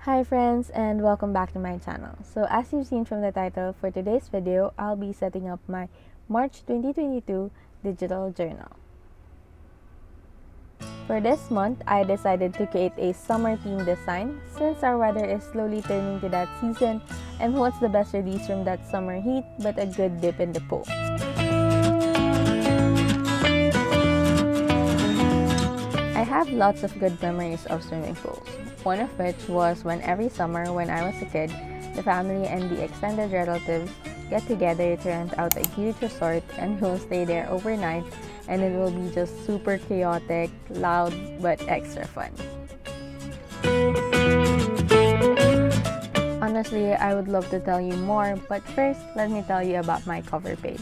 Hi friends, and welcome back to my channel. So as you've seen from the title, for today's video, I'll be setting up my March 2022 digital journal. For this month, I decided to create a summer theme design since our weather is slowly turning to that season, and what's the best release from that summer heat but a good dip in the pool. I have lots of good memories of swimming pools, one of which was when every summer when I was a kid, the family and the extended relatives get together to rent out a huge resort and we'll stay there overnight, and it will be just super chaotic, loud, but extra fun. Honestly, I would love to tell you more, but first, let me tell you about my cover page.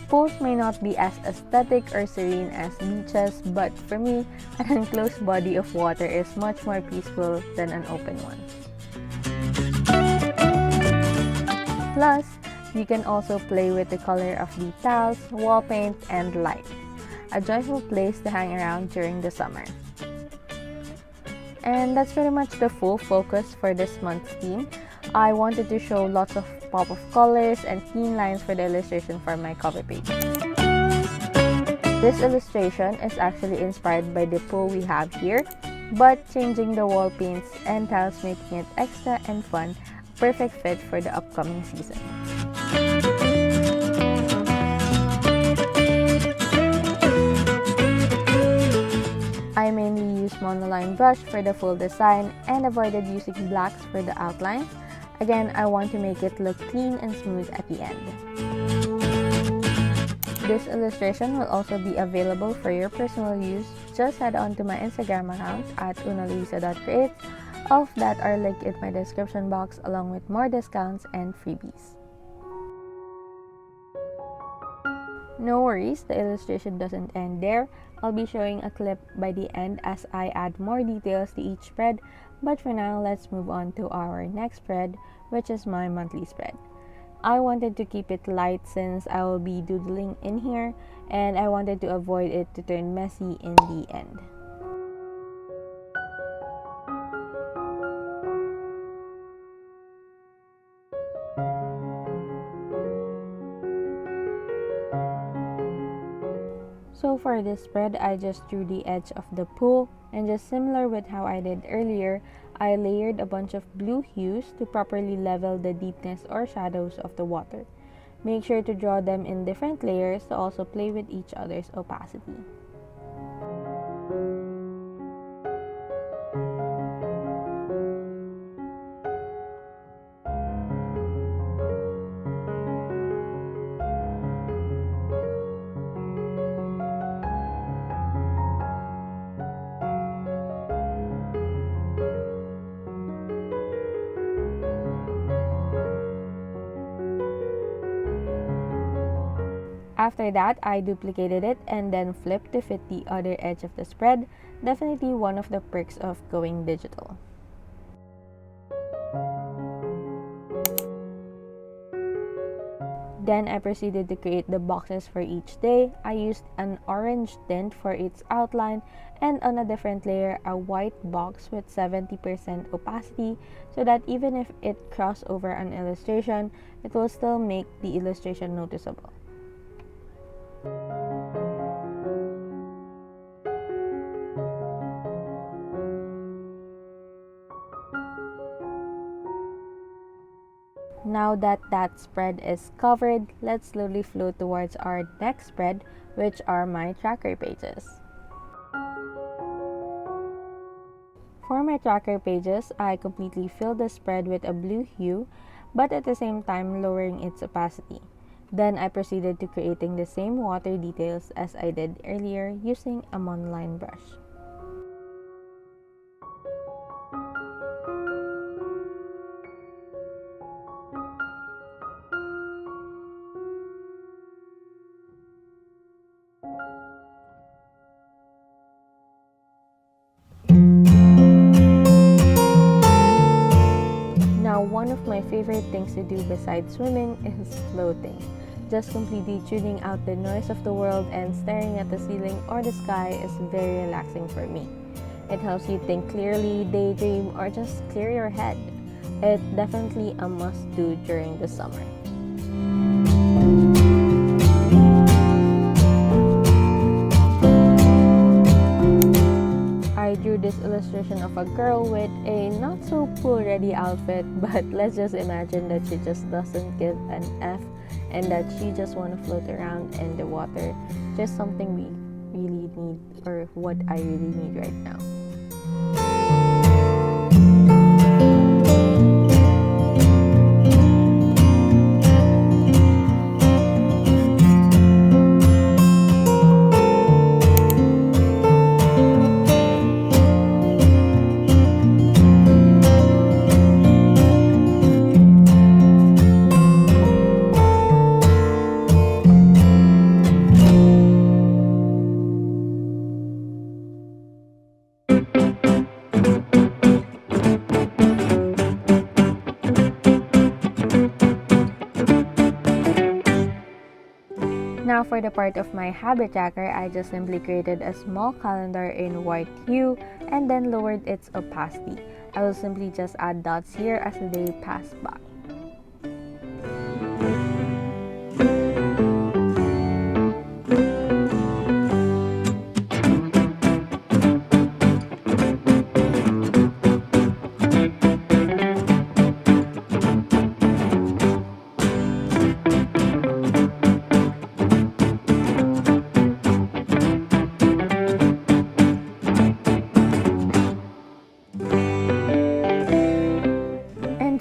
Pools may not be as aesthetic or serene as beaches, but for me, an enclosed body of water is much more peaceful than an open one. Plus, you can also play with the color of the tiles, wall paint, and light. A joyful place to hang around during the summer. And that's pretty much the full focus for this month's theme. I wanted to show lots of pop of colors and clean lines for the illustration for my cover page. This illustration is actually inspired by the pool we have here, but changing the wall paints and tiles making it extra and fun, perfect fit for the upcoming season. I mainly use monoline brush for the full design and avoided using blacks for the outlines. Again, I want to make it look clean and smooth at the end. This illustration will also be available for your personal use. Just head on to my Instagram account at unaluisa.creates. All of that are linked in my description box along with more discounts and freebies. No worries, the illustration doesn't end there. I'll be showing a clip by the end as I add more details to each spread, but for now, let's move on to our next spread, which is my monthly spread. I wanted to keep it light since I will be doodling in here, and I wanted to avoid it to turn messy in the end. So for this spread, I just drew the edge of the pool, and just similar with how I did earlier, I layered a bunch of blue hues to properly level the deepness or shadows of the water. Make sure to draw them in different layers to also play with each other's opacity. After that, I duplicated it and then flipped to fit the other edge of the spread. Definitely one of the perks of going digital. Then I proceeded to create the boxes for each day. I used an orange tint for its outline and on a different layer a white box with 70% opacity so that even if it crosses over an illustration, it will still make the illustration noticeable. Now that spread is covered, let's slowly flow towards our next spread, which are my tracker pages. For my tracker pages, I completely filled the spread with a blue hue, but at the same time lowering its opacity. Then I proceeded to creating the same water details as I did earlier using a monoline brush. Now, one of my favorite things to do besides swimming is floating. Just completely tuning out the noise of the world and staring at the ceiling or the sky is very relaxing for me. It helps you think clearly, daydream, or just clear your head. It's definitely a must-do during the summer. I drew this illustration of a girl with a not so pool ready outfit, but let's just imagine that she just doesn't give an F and that she just want to float around in the water. Just something we really need, or what I really need right now. Now for the part of my habit tracker, I just simply created a small calendar in white hue and then lowered its opacity. I will simply just add dots here as the day pass by.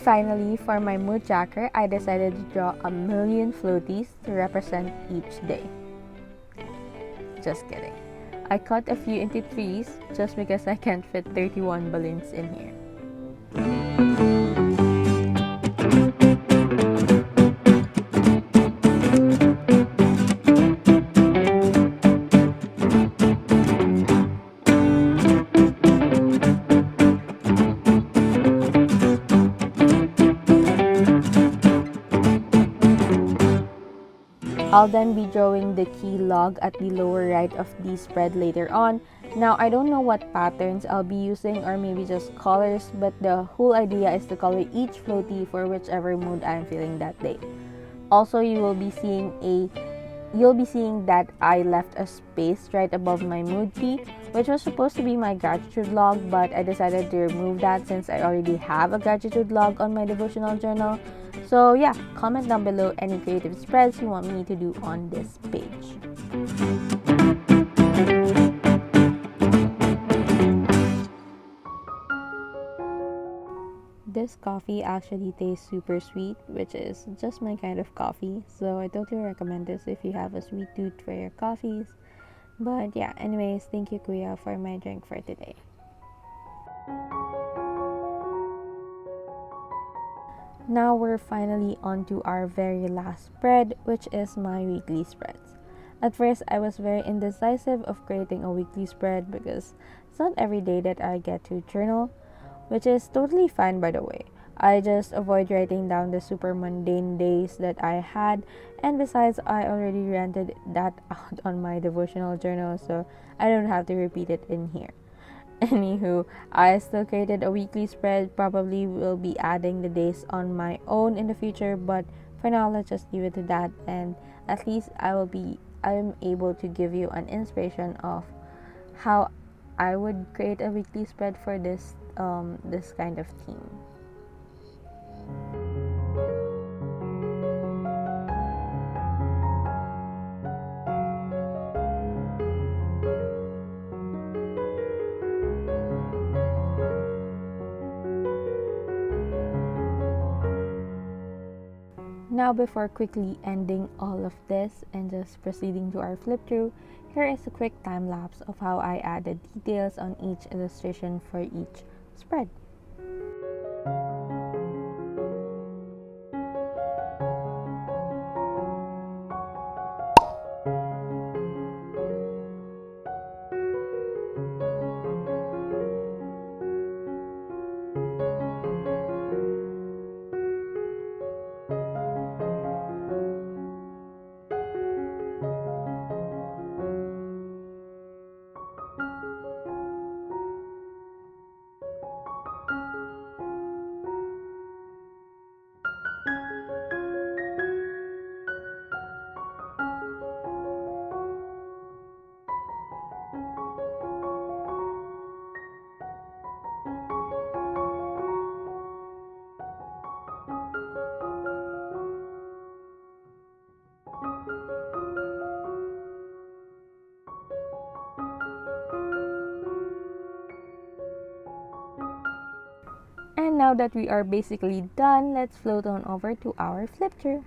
Finally, for my mood tracker, I decided to draw a million floaties to represent each day. Just kidding. I cut a few into threes just because I can't fit 31 balloons in here. I'll then be drawing the key log at the lower right of the spread later on. Now, I don't know what patterns I'll be using or maybe just colors, but the whole idea is to color each floaty for whichever mood I'm feeling that day. Also, you'll be seeing that I left a space right above my mood key, which was supposed to be my gratitude log, but I decided to remove that since I already have a gratitude log on my devotional journal. So yeah, comment down below any creative spreads you want me to do on this page. This coffee actually tastes super sweet, which is just my kind of coffee, so I totally recommend this if you have a sweet tooth for your coffees. But yeah, anyways, thank you Kuya for my drink for today. Now we're finally on to our very last spread, which is my weekly spreads. At first, I was very indecisive of creating a weekly spread because it's not every day that I get to journal, which is totally fine by the way. I just avoid writing down the super mundane days that I had, and besides, I already rented that out on my devotional journal, so I don't have to repeat it in here. Anywho, I still created a weekly spread, probably will be adding the days on my own in the future, but for now, let's just leave it to that, and at least I'm able to give you an inspiration of how I would create a weekly spread for this kind of theme. Now, before quickly ending all of this and just proceeding to our flip through, here is a quick time lapse of how I added details on each illustration for each spread. now that we are basically done, let's float on over to our flip through.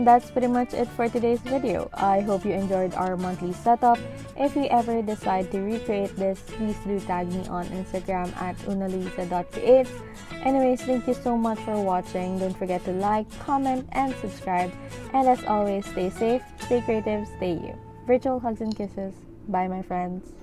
And that's pretty much it for today's video. I hope you enjoyed our monthly setup. If you ever decide to recreate this, please do tag me on Instagram at unaluisa.creates. Anyways, thank you so much for watching. Don't forget to like, comment, and subscribe. And as always, stay safe, stay creative, stay you. Virtual hugs and kisses. Bye, my friends.